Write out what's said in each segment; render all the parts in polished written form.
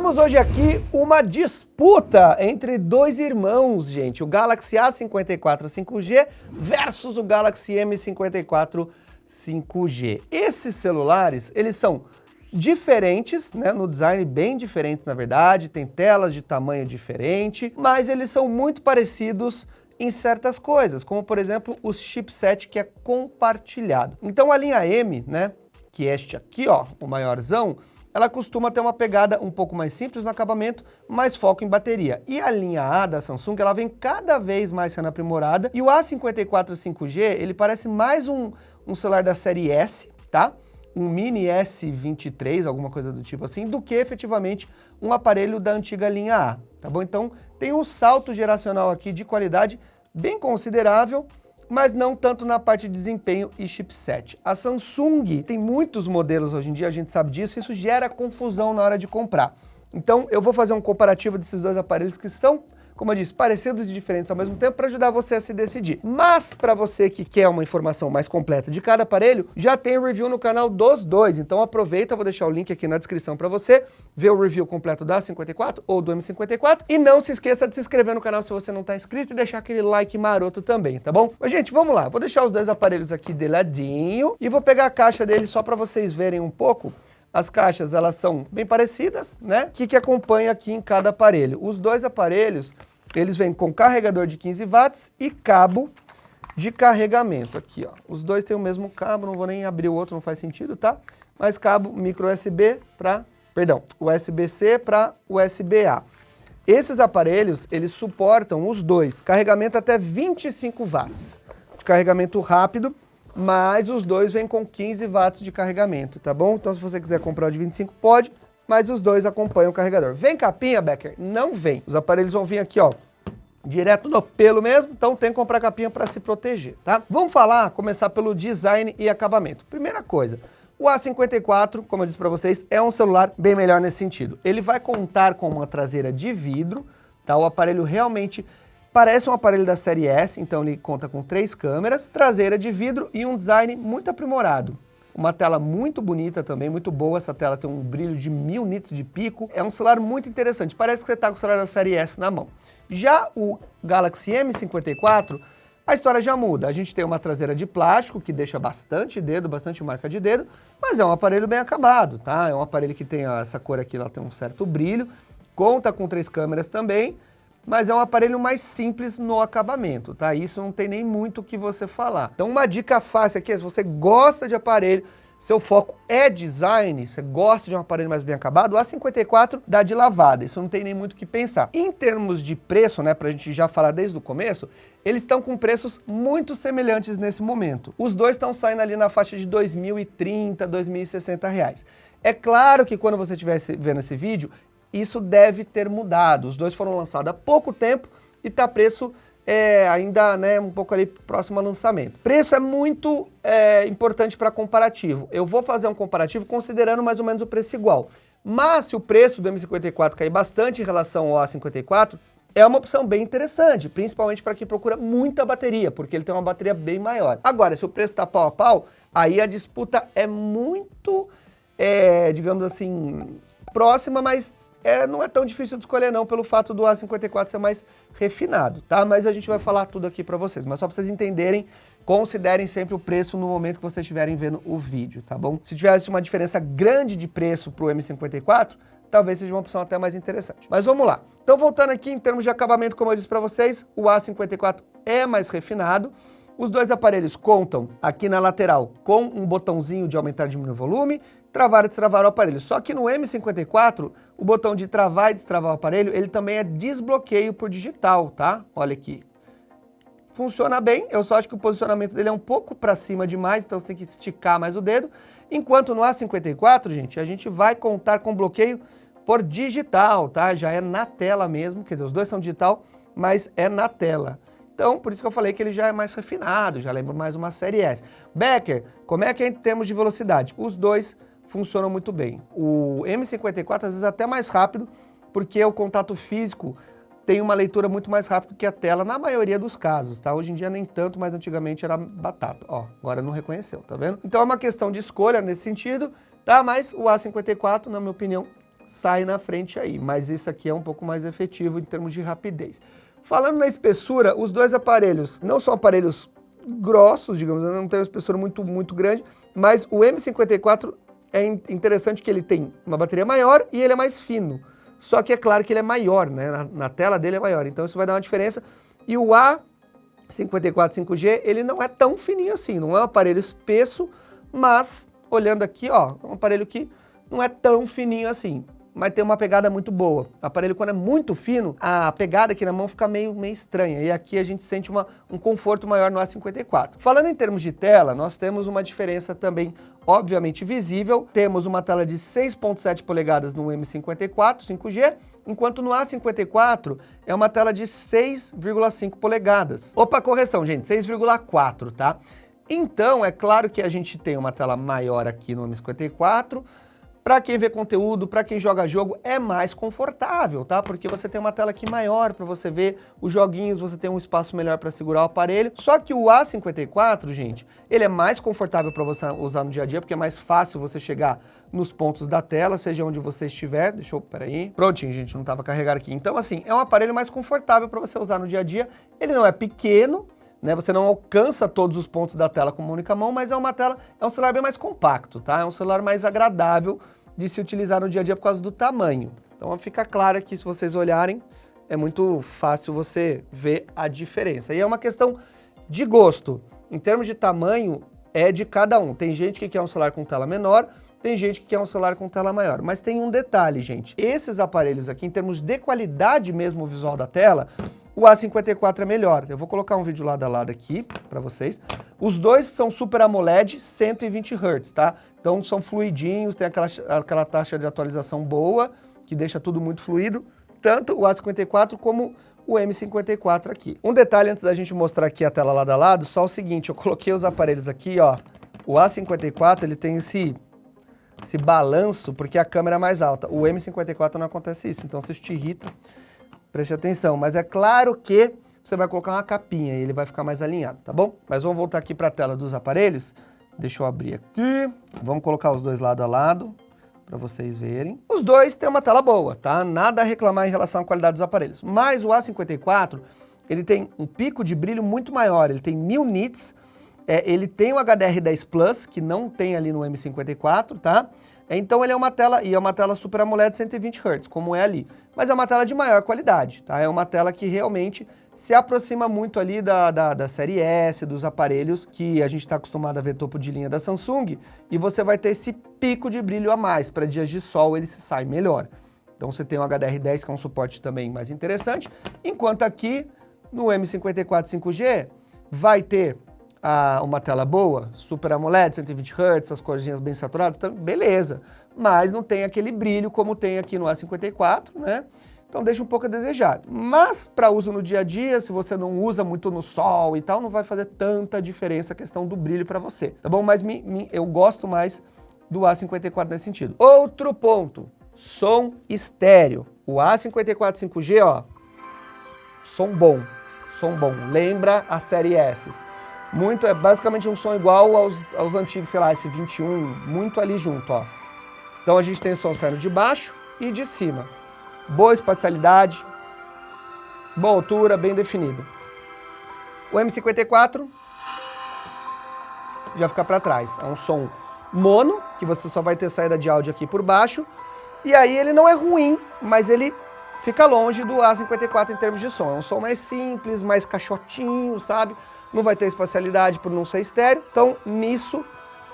Temos hoje aqui uma disputa entre dois irmãos, gente. O Galaxy A54 5G versus o Galaxy M54 5G. Esses celulares, eles são diferentes, né, no design bem diferentes na verdade, tem telas de tamanho diferente, mas eles são muito parecidos em certas coisas, como por exemplo o chipset que é compartilhado. Então a linha M, né, que é este aqui, ó, o maiorzão, ela costuma ter uma pegada um pouco mais simples no acabamento, mais foco em bateria. E a linha A da Samsung, ela vem cada vez mais sendo aprimorada, e o A54 5G, ele parece mais um celular da série S, tá? Um mini S23, alguma coisa do tipo assim, do que efetivamente um aparelho da antiga linha A, tá bom? Então tem um salto geracional aqui de qualidade bem considerável, mas não tanto na parte de desempenho e chipset. A Samsung tem muitos modelos hoje em dia, a gente sabe disso, isso gera confusão na hora de comprar. Então eu vou fazer um comparativo desses dois aparelhos que são, como eu disse, parecidos e diferentes ao mesmo tempo para ajudar você a se decidir. Mas para você que quer uma informação mais completa de cada aparelho, já tem review no canal dos dois. Então aproveita, vou deixar o link aqui na descrição para você ver o review completo da A54 ou do M54. E não se esqueça de se inscrever no canal se você não está inscrito e deixar aquele like maroto também, tá bom? Mas gente, vamos lá. Vou deixar os dois aparelhos aqui de ladinho e vou pegar a caixa deles só para vocês verem um pouco. As caixas, elas são bem parecidas, né? O que acompanha aqui em cada aparelho? Os dois aparelhos, eles vêm com carregador de 15 watts e cabo de carregamento aqui, ó. Os dois têm o mesmo cabo, não vou nem abrir o outro, não faz sentido, tá? Mas cabo micro USB para, USB-C para USB-A. Esses aparelhos, eles suportam os dois, carregamento até 25 watts de carregamento rápido, mas os dois vêm com 15 watts de carregamento, tá bom? Então se você quiser comprar o de 25, pode, mas os dois acompanham o carregador. Vem capinha, Becker? Não vem. Os aparelhos vão vir aqui, ó, direto no pelo mesmo, então tem que comprar capinha para se proteger, tá? Vamos começar pelo design e acabamento. Primeira coisa, o A54, como eu disse para vocês, é um celular bem melhor nesse sentido. Ele vai contar com uma traseira de vidro, tá? O aparelho realmente parece um aparelho da série S, então ele conta com 3 câmeras, traseira de vidro e um design muito aprimorado. Uma tela muito bonita também, muito boa, essa tela tem um brilho de 1000 nits de pico, é um celular muito interessante, parece que você está com o celular da série S na mão. Já o Galaxy M54, a história já muda, a gente tem uma traseira de plástico que deixa bastante dedo, bastante marca de dedo, mas é um aparelho bem acabado, tá? É um aparelho que tem essa cor aqui, ela tem um certo brilho, conta com 3 câmeras também, mas é um aparelho mais simples no acabamento, tá? Isso não tem nem muito o que você falar. Então uma dica fácil aqui é, se você gosta de aparelho, seu foco é design, você gosta de um aparelho mais bem acabado, o A54 dá de lavada, isso não tem nem muito o que pensar. Em termos de preço, né, pra gente já falar desde o começo, eles estão com preços muito semelhantes nesse momento. Os dois estão saindo ali na faixa de R$ 2.030, R$ 2.060. É claro que quando você estiver vendo esse vídeo, isso deve ter mudado. Os dois foram lançados há pouco tempo e tá preço ainda, né, um pouco ali próximo ao lançamento. Preço é muito importante para comparativo. Eu vou fazer um comparativo considerando mais ou menos o preço igual. Mas se o preço do M54 cair bastante em relação ao A54, é uma opção bem interessante, principalmente para quem procura muita bateria, porque ele tem uma bateria bem maior. Agora, se o preço está pau a pau, aí a disputa é muito, digamos assim, próxima, mas não é tão difícil de escolher não, pelo fato do A54 ser mais refinado, tá? Mas a gente vai falar tudo aqui para vocês, mas só para vocês entenderem, considerem sempre o preço no momento que vocês estiverem vendo o vídeo, tá bom? Se tivesse uma diferença grande de preço pro M54, talvez seja uma opção até mais interessante. Mas vamos lá. Então voltando aqui em termos de acabamento, como eu disse para vocês, o A54 é mais refinado. Os dois aparelhos contam aqui na lateral com um botãozinho de aumentar e diminuir o volume, travar e destravar o aparelho. Só que no M54, o botão de travar e destravar o aparelho, ele também é desbloqueio por digital, tá? Olha aqui. Funciona bem, eu só acho que o posicionamento dele é um pouco para cima demais, então você tem que esticar mais o dedo. Enquanto no A54, gente, a gente vai contar com bloqueio por digital, tá? Já é na tela mesmo, quer dizer, os dois são digital, mas é na tela. Então, por isso que eu falei que ele já é mais refinado, já lembra mais uma série S. Becker, como é que é em termos de velocidade? Os dois funcionam muito bem. O M54 às vezes é até mais rápido, porque o contato físico tem uma leitura muito mais rápida que a tela, na maioria dos casos, tá? Hoje em dia nem tanto, mas antigamente era batata. Ó, agora não reconheceu, tá vendo? Então é uma questão de escolha nesse sentido, tá? Mas o A54, na minha opinião, sai na frente aí, mas isso aqui é um pouco mais efetivo em termos de rapidez. Falando na espessura, os dois aparelhos não são aparelhos grossos, digamos, não tem uma espessura muito grande, mas o M54 é interessante que ele tem uma bateria maior e ele é mais fino. Só que é claro que ele é maior, né? Na tela dele é maior, então isso vai dar uma diferença. E o A54 5G, ele não é tão fininho assim, não é um aparelho espesso, mas olhando aqui, ó, é um aparelho que não é tão fininho assim, mas tem uma pegada muito boa. O aparelho, quando é muito fino, a pegada aqui na mão fica meio estranha, e aqui a gente sente um conforto maior no A54. Falando em termos de tela, nós temos uma diferença também obviamente visível. Temos uma tela de 6.7 polegadas no M54 5G, enquanto no A54 é uma tela de 6,5 polegadas. Opa, correção, gente, 6,4, tá? Então, é claro que a gente tem uma tela maior aqui no M54, para quem vê conteúdo, para quem joga jogo, é mais confortável, tá? Porque você tem uma tela aqui maior para você ver os joguinhos, você tem um espaço melhor para segurar o aparelho. Só que o A54, gente, ele é mais confortável para você usar no dia a dia, porque é mais fácil você chegar nos pontos da tela, seja onde você estiver. Deixa eu, peraí. Prontinho, gente, não estava carregado aqui. Então, assim, é um aparelho mais confortável para você usar no dia a dia. Ele não é pequeno, né, você não alcança todos os pontos da tela com uma única mão, mas é um celular bem mais compacto, tá? É um celular mais agradável de se utilizar no dia a dia por causa do tamanho. Então fica claro aqui, se vocês olharem, é muito fácil você ver a diferença. E é uma questão de gosto. Em termos de tamanho, é de cada um. Tem gente que quer um celular com tela menor, tem gente que quer um celular com tela maior. Mas tem um detalhe, gente. Esses aparelhos aqui, em termos de qualidade mesmo visual da tela, o A54 é melhor. Eu vou colocar um vídeo lado a lado aqui para vocês. Os dois são Super AMOLED 120 Hz, tá? Então são fluidinhos, tem aquela taxa de atualização boa, que deixa tudo muito fluido, tanto o A54 como o M54 aqui. Um detalhe antes da gente mostrar aqui a tela lado a lado, só o seguinte, eu coloquei os aparelhos aqui, ó. O A54, ele tem esse balanço porque a câmera é mais alta. O M54 não acontece isso, então se isso te irrita, preste atenção, mas é claro que você vai colocar uma capinha e ele vai ficar mais alinhado, tá bom? Mas vamos voltar aqui para a tela dos aparelhos. Deixa eu abrir aqui. Vamos colocar os dois lado a lado para vocês verem. Os dois têm uma tela boa, tá? Nada a reclamar em relação à qualidade dos aparelhos. Mas o A54, ele tem um pico de brilho muito maior, ele tem 1000 nits, ele tem o HDR10 Plus, que não tem ali no M54, tá? Então ele é uma tela Super AMOLED 120 Hz, como é ali. Mas é uma tela de maior qualidade, tá? É uma tela que realmente se aproxima muito ali da série S, dos aparelhos que a gente está acostumado a ver topo de linha da Samsung, e você vai ter esse pico de brilho a mais. Para dias de sol ele se sai melhor. Então você tem o HDR10, que é um suporte também mais interessante, enquanto aqui no M54 5G vai ter uma tela boa, Super AMOLED, 120 Hz, as corzinhas bem saturadas, então, beleza. Mas não tem aquele brilho como tem aqui no A54, né? Então deixa um pouco a desejar. Mas para uso no dia a dia, se você não usa muito no sol e tal, não vai fazer tanta diferença a questão do brilho para você, tá bom? Mas eu gosto mais do A54 nesse sentido. Outro ponto, som estéreo. O A54 5G, ó, som bom, lembra a série S. É basicamente um som igual aos antigos, sei lá, S21, muito ali junto, ó. Então a gente tem som saindo de baixo e de cima. Boa espacialidade, boa altura, bem definido. O M54 já fica para trás. É um som mono, que você só vai ter saída de áudio aqui por baixo. E aí ele não é ruim, mas ele fica longe do A54 em termos de som. É um som mais simples, mais caixotinho, sabe? Não vai ter espacialidade por não ser estéreo. Então, nisso,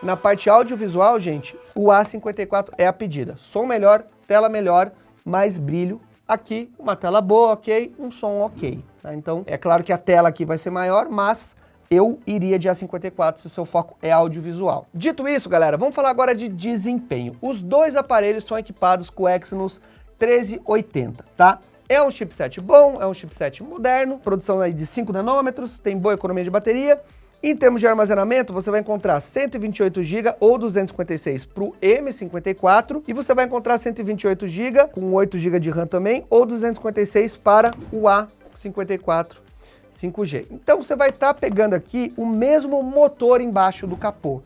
na parte audiovisual, gente, o A54 é a pedida. Som melhor, tela melhor, mais brilho. Aqui, uma tela boa, ok, um som ok. Tá? Então, é claro que a tela aqui vai ser maior, mas eu iria de A54 se o seu foco é audiovisual. Dito isso, galera, vamos falar agora de desempenho. Os dois aparelhos são equipados com o Exynos 1380, tá? É um chipset bom, é um chipset moderno, produção aí de 5 nanômetros, tem boa economia de bateria. Em termos de armazenamento, você vai encontrar 128 GB ou 256 para o M54 e você vai encontrar 128 GB com 8 GB de RAM também ou 256 para o A54 5G. Então você vai estar pegando aqui o mesmo motor embaixo do capô.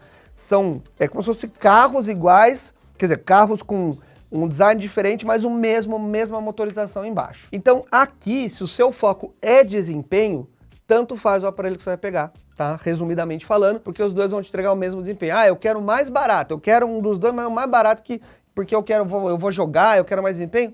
É como se fossem carros iguais, quer dizer, carros com Um design diferente, mas mesma motorização embaixo. Então aqui, se o seu foco é desempenho, tanto faz o aparelho que você vai pegar, tá? Resumidamente falando, porque os dois vão te entregar o mesmo desempenho. Ah, eu quero o mais barato, eu quero um dos dois, mas o mais barato porque eu vou jogar, eu quero mais desempenho.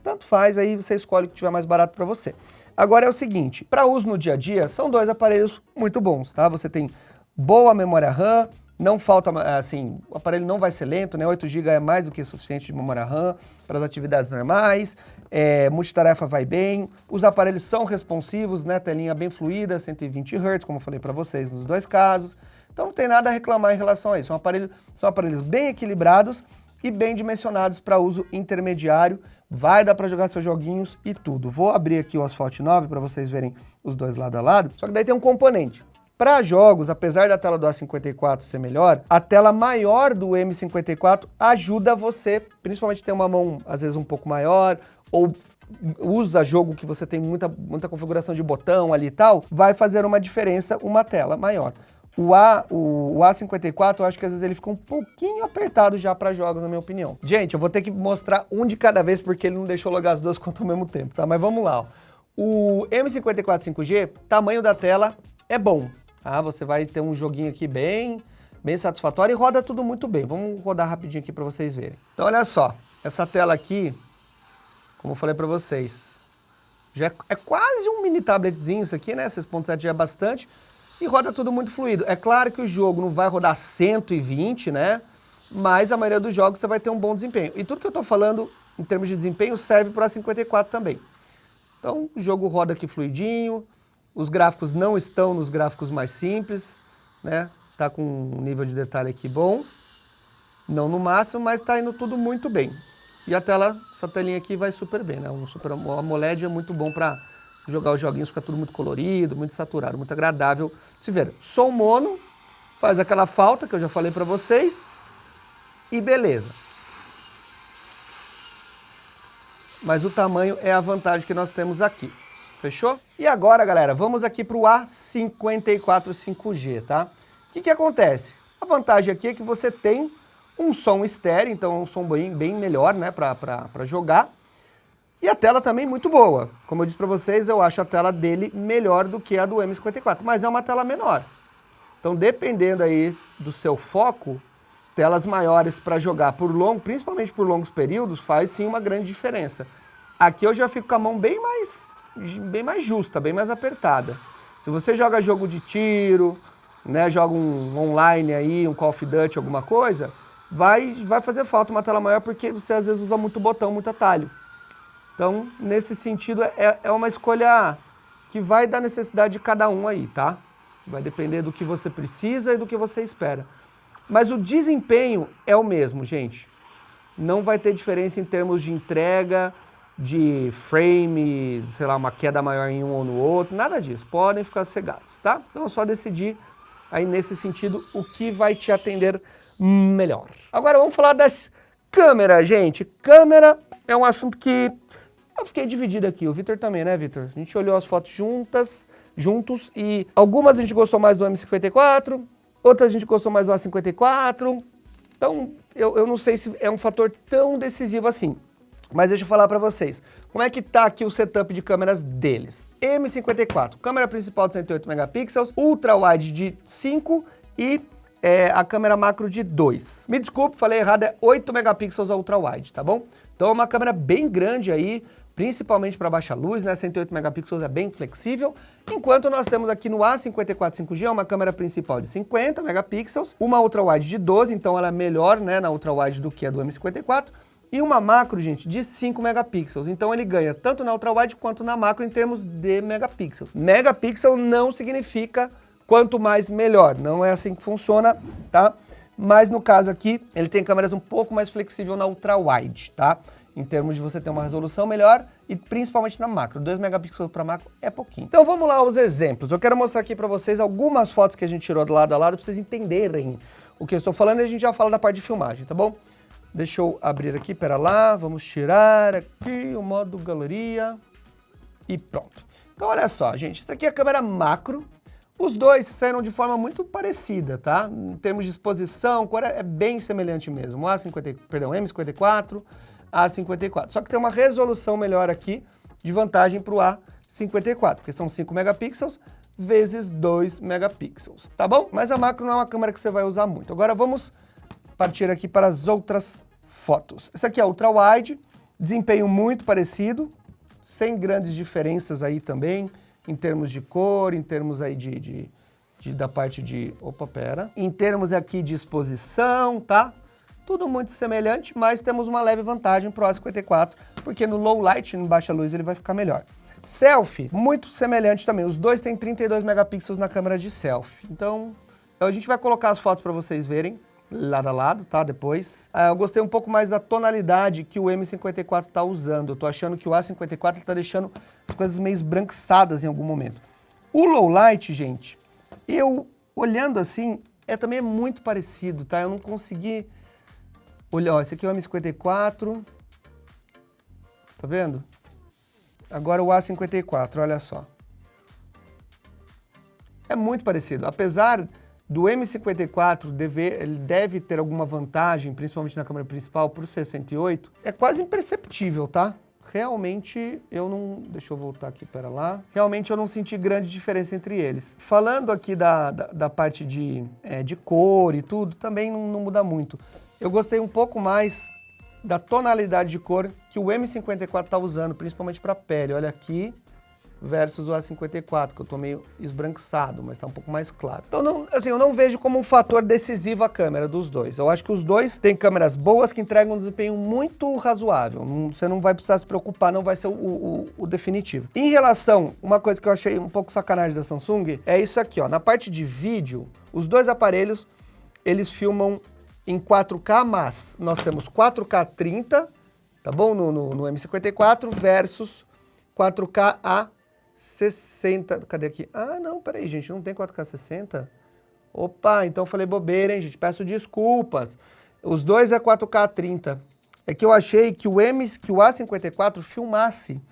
Tanto faz, aí você escolhe o que tiver mais barato para você. Agora é o seguinte, para uso no dia a dia, são dois aparelhos muito bons, tá? Você tem boa memória RAM, não falta, assim, o aparelho não vai ser lento, né? 8 GB é mais do que suficiente de memória RAM para as atividades normais, multitarefa vai bem, os aparelhos são responsivos, né? Telinha bem fluida, 120 Hz, como eu falei para vocês nos dois casos. Então não tem nada a reclamar em relação a isso. São aparelhos bem equilibrados e bem dimensionados para uso intermediário. Vai dar para jogar seus joguinhos e tudo. Vou abrir aqui o Asphalt 9 para vocês verem os dois lado a lado. Só que daí tem um componente. Para jogos, apesar da tela do A54 ser melhor, a tela maior do M54 ajuda você, principalmente ter uma mão às vezes um pouco maior, ou usa jogo que você tem muita configuração de botão ali e tal, vai fazer uma diferença uma tela maior. O A54, eu acho que às vezes ele fica um pouquinho apertado já para jogos, na minha opinião. Gente, eu vou ter que mostrar um de cada vez porque ele não deixou logar as duas contas ao mesmo tempo, tá? Mas vamos lá, ó. O M54 5G, tamanho da tela é bom, tá? Você vai ter um joguinho aqui bem satisfatório e roda tudo muito bem. Vamos rodar rapidinho aqui para vocês verem. Então olha só, essa tela aqui, como eu falei para vocês, já é quase um mini tabletzinho isso aqui, né? 6.7 já é bastante. E roda tudo muito fluido. É claro que o jogo não vai rodar 120, né? Mas a maioria dos jogos você vai ter um bom desempenho. E tudo que eu tô falando em termos de desempenho serve para a 54 também. Então o jogo roda aqui fluidinho, os gráficos não estão nos gráficos mais simples, né? Tá com um nível de detalhe aqui bom, não no máximo, mas tá indo tudo muito bem. E a tela, essa telinha aqui vai super bem, né? Um Super AMOLED é muito bom para jogar os joguinhos, fica tudo muito colorido, muito saturado, muito agradável. Se ver, som mono, faz aquela falta que eu já falei para vocês e beleza. Mas o tamanho é a vantagem que nós temos aqui, fechou? E agora, galera, vamos aqui para o A54 5G, tá? O que acontece? A vantagem aqui é que você tem um som estéreo, então é um som bem melhor, né, para jogar. E a tela também muito boa. Como eu disse para vocês, eu acho a tela dele melhor do que a do M54, mas é uma tela menor. Então, dependendo aí do seu foco, telas maiores para jogar principalmente por longos períodos, faz sim uma grande diferença. Aqui eu já fico com a mão bem mais justa, bem mais apertada. Se você joga jogo de tiro, né, joga um online aí, um Call of Duty, alguma coisa, vai fazer falta uma tela maior porque você às vezes usa muito botão, muito atalho. Então, nesse sentido, é uma escolha que vai da necessidade de cada um aí, tá? Vai depender do que você precisa e do que você espera. Mas o desempenho é o mesmo, gente. Não vai ter diferença em termos de entrega, de frame, sei lá, uma queda maior em um ou no outro, nada disso. Podem ficar cegados, tá? Então é só decidir aí nesse sentido o que vai te atender melhor. Agora vamos falar das câmeras, gente. Câmera é um assunto que eu fiquei dividido aqui, o Vitor também, né, Vitor? A gente olhou as fotos juntos e algumas a gente gostou mais do M54, outras a gente gostou mais do A54. Então, eu não sei se é um fator tão decisivo assim. Mas deixa eu falar para vocês. Como é que tá aqui o setup de câmeras deles? M54, câmera principal de 108 megapixels, ultra wide de 5 e a câmera macro de 2. Me desculpe, falei errado, é 8 megapixels a ultra wide, tá bom? Então é uma câmera bem grande aí, principalmente para baixa luz, né? 108 megapixels é bem flexível. Enquanto nós temos aqui no A54 5G uma câmera principal de 50 megapixels, uma ultra wide de 12, então ela é melhor, né, na ultra wide do que a do M54, e uma macro, gente, de 5 megapixels. Então ele ganha tanto na ultra wide quanto na macro em termos de megapixels. Megapixel não significa quanto mais melhor, não é assim que funciona, tá? Mas no caso aqui, ele tem câmeras um pouco mais flexível na ultra wide, tá? Em termos de você ter uma resolução melhor e principalmente na macro. 2 megapixels para macro é pouquinho. Então vamos lá aos exemplos. Eu quero mostrar aqui para vocês algumas fotos que a gente tirou do lado a lado para vocês entenderem o que eu estou falando e a gente já fala da parte de filmagem, tá bom? Deixa eu abrir aqui, pera lá, vamos tirar aqui o modo galeria e pronto. Então olha só, gente, isso aqui é a câmera macro. Os dois saíram de forma muito parecida, tá? Em termos de exposição, cor é bem semelhante mesmo. O M54, A54. Só que tem uma resolução melhor aqui de vantagem para o A54, porque são 5 megapixels vezes 2 megapixels, tá bom? Mas a macro não é uma câmera que você vai usar muito. Agora vamos partir aqui para as outras fotos. Essa aqui é ultra wide, desempenho muito parecido, sem grandes diferenças aí também, em termos de cor, em termos aí da parte de... Opa, pera. Em termos aqui de exposição, tá? Tudo muito semelhante, mas temos uma leve vantagem pro A54, porque no low light, em baixa luz, ele vai ficar melhor. Selfie, muito semelhante também. Os dois têm 32 megapixels na câmera de selfie. Então, a gente vai colocar as fotos para vocês verem lado a lado, tá? Depois. Eu gostei um pouco mais da tonalidade que o M54 tá usando. Eu tô achando que o A54 tá deixando as coisas meio esbranquiçadas em algum momento. O low light, gente, eu olhando assim, também é muito parecido, tá? Eu não consegui olhar, ó, esse aqui é o M54, tá vendo? Agora o A54, olha só. É muito parecido, apesar do M54 ele deve ter alguma vantagem, principalmente na câmera principal, por 68, é quase imperceptível, tá? Realmente eu não... Deixa eu voltar aqui, pera lá. Realmente eu não senti grande diferença entre eles. Falando aqui da parte de cor e tudo, também não muda muito. Eu gostei um pouco mais da tonalidade de cor que o M54 tá usando, principalmente para pele. Olha aqui, versus o A54, que eu tô meio esbranquiçado, mas tá um pouco mais claro. Então, eu não vejo como um fator decisivo a câmera dos dois. Eu acho que os dois têm câmeras boas que entregam um desempenho muito razoável. Você não vai precisar se preocupar, não vai ser o definitivo. Em relação, uma coisa que eu achei um pouco sacanagem da Samsung, é isso aqui, ó. Na parte de vídeo, os dois aparelhos, eles filmam em 4K, mas nós temos 4K 30, tá bom? No M54 versus 4K a 60, cadê aqui? Ah, não, peraí, gente, não tem 4K 60? Opa, então eu falei bobeira, hein, gente, peço desculpas. Os dois é 4K 30. É que eu achei que o A54 filmasse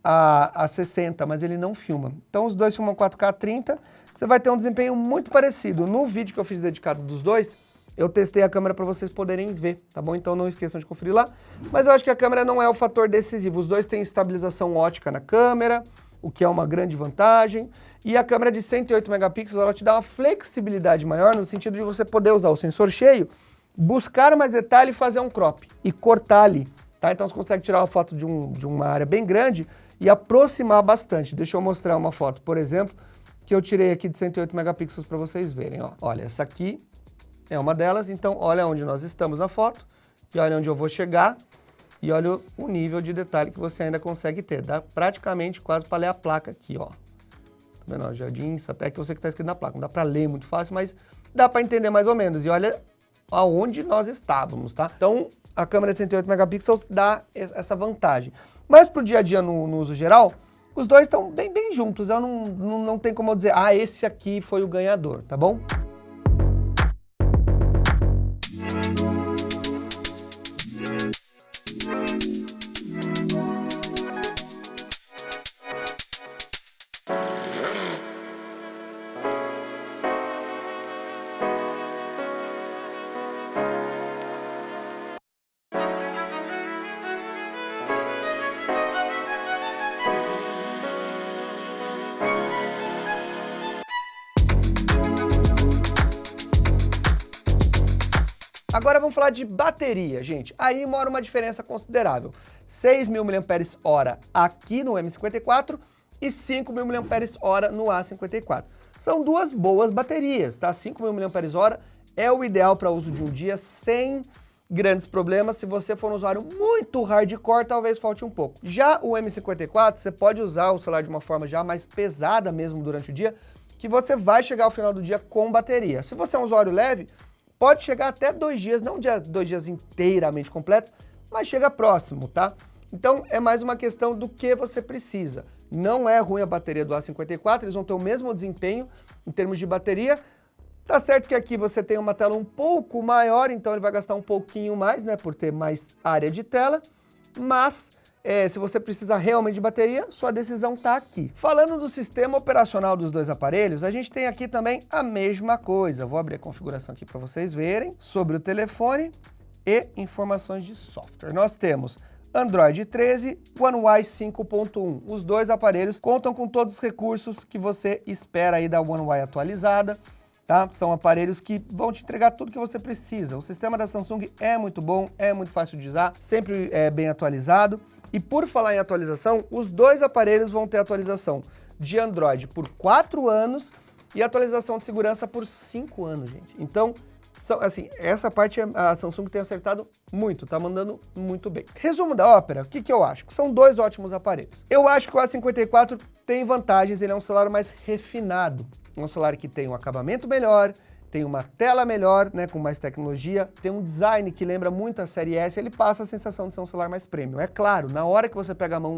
a 60, mas ele não filma. Então os dois filmam 4K 30, você vai ter um desempenho muito parecido. No vídeo que eu fiz dedicado dos dois, eu testei a câmera para vocês poderem ver, tá bom? Então não esqueçam de conferir lá. Mas eu acho que a câmera não é o fator decisivo. Os dois têm estabilização ótica na câmera, o que é uma grande vantagem. E a câmera de 108 megapixels, ela te dá uma flexibilidade maior, no sentido de você poder usar o sensor cheio, buscar mais detalhe e fazer um crop. E cortar ali, tá? Então você consegue tirar uma foto de uma área bem grande e aproximar bastante. Deixa eu mostrar uma foto, por exemplo, que eu tirei aqui de 108 megapixels para vocês verem, ó. Olha, essa aqui é uma delas, então olha onde nós estamos na foto, e olha onde eu vou chegar, e olha o nível de detalhe que você ainda consegue ter. Dá praticamente quase para ler a placa aqui, ó. Tá vendo? Ó, Jardins, até que você que está escrito na placa. Não dá para ler muito fácil, mas dá para entender mais ou menos. E olha aonde nós estávamos, tá? Então, a câmera de 108 megapixels dá essa vantagem. Mas para o dia a dia, no uso geral, os dois estão bem juntos. Eu não tem como eu dizer, ah, esse aqui foi o ganhador, tá bom? Agora vamos falar de bateria, gente. Aí mora uma diferença considerável. 6.000 mAh aqui no M54 e 5.000 mAh no A54. São duas boas baterias, tá? 5.000 mAh é o ideal para uso de um dia sem grandes problemas. Se você for um usuário muito hardcore, talvez falte um pouco. Já o M54, você pode usar o celular de uma forma já mais pesada mesmo durante o dia, que você vai chegar ao final do dia com bateria. Se você é um usuário leve, pode chegar até 2 dias, não 2 dias inteiramente completos, mas chega próximo, tá? Então é mais uma questão do que você precisa. Não é ruim a bateria do A54, eles vão ter o mesmo desempenho em termos de bateria. Tá certo que aqui você tem uma tela um pouco maior, então ele vai gastar um pouquinho mais, né, por ter mais área de tela, mas se você precisa realmente de bateria, sua decisão está aqui. Falando do sistema operacional dos dois aparelhos, a gente tem aqui também a mesma coisa. Vou abrir a configuração aqui para vocês verem sobre o telefone e informações de software. Nós temos Android 13, One UI 5.1. Os dois aparelhos contam com todos os recursos que você espera aí da One UI atualizada. Tá? São aparelhos que vão te entregar tudo que você precisa. O sistema da Samsung é muito bom, é muito fácil de usar, sempre é bem atualizado. E por falar em atualização, os dois aparelhos vão ter atualização de Android por 4 anos e atualização de segurança por 5 anos, gente. Então, assim, essa parte a Samsung tem acertado muito, tá mandando muito bem. Resumo da ópera, o que eu acho? São dois ótimos aparelhos. Eu acho que o A54 tem vantagens, ele é um celular mais refinado. Um celular que tem um acabamento melhor, tem uma tela melhor, né, com mais tecnologia, tem um design que lembra muito a série S, ele passa a sensação de ser um celular mais premium. É claro, na hora que você pega a mão,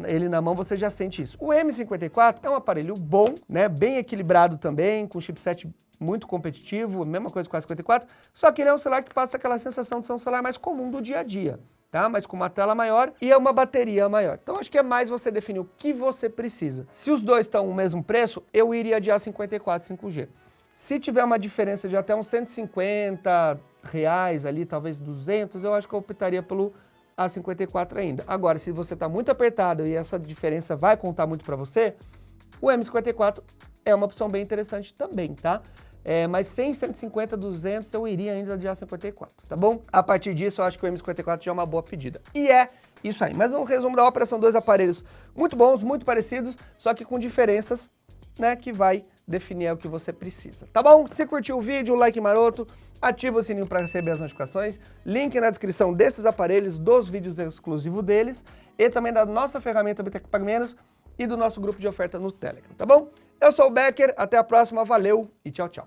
ele na mão, você já sente isso. O M54 é um aparelho bom, né, bem equilibrado também, com chipset muito competitivo, mesma coisa com o A54, só que ele é um celular que passa aquela sensação de ser um celular mais comum do dia a dia. Tá? Mas com uma tela maior e uma bateria maior. Então acho que é mais você definir o que você precisa. Se os dois estão no mesmo preço, eu iria de A54 5G. Se tiver uma diferença de até uns R$150 ali, talvez 200, eu acho que eu optaria pelo A54 ainda. Agora, se você está muito apertado e essa diferença vai contar muito para você, o M54 é uma opção bem interessante também, tá? Mas sem 150, 200, eu iria ainda de A54, tá bom? A partir disso, eu acho que o M54 já é uma boa pedida. E é isso aí. Mas no resumo da ópera, são dois aparelhos muito bons, muito parecidos, só que com diferenças, né, que vai definir o que você precisa, tá bom? Se curtiu o vídeo, like maroto, ativa o sininho para receber as notificações, link na descrição desses aparelhos, dos vídeos exclusivos deles, e também da nossa ferramenta Bitec Pague Menos e do nosso grupo de oferta no Telegram, tá bom? Eu sou o Becker, até a próxima, valeu e tchau, tchau.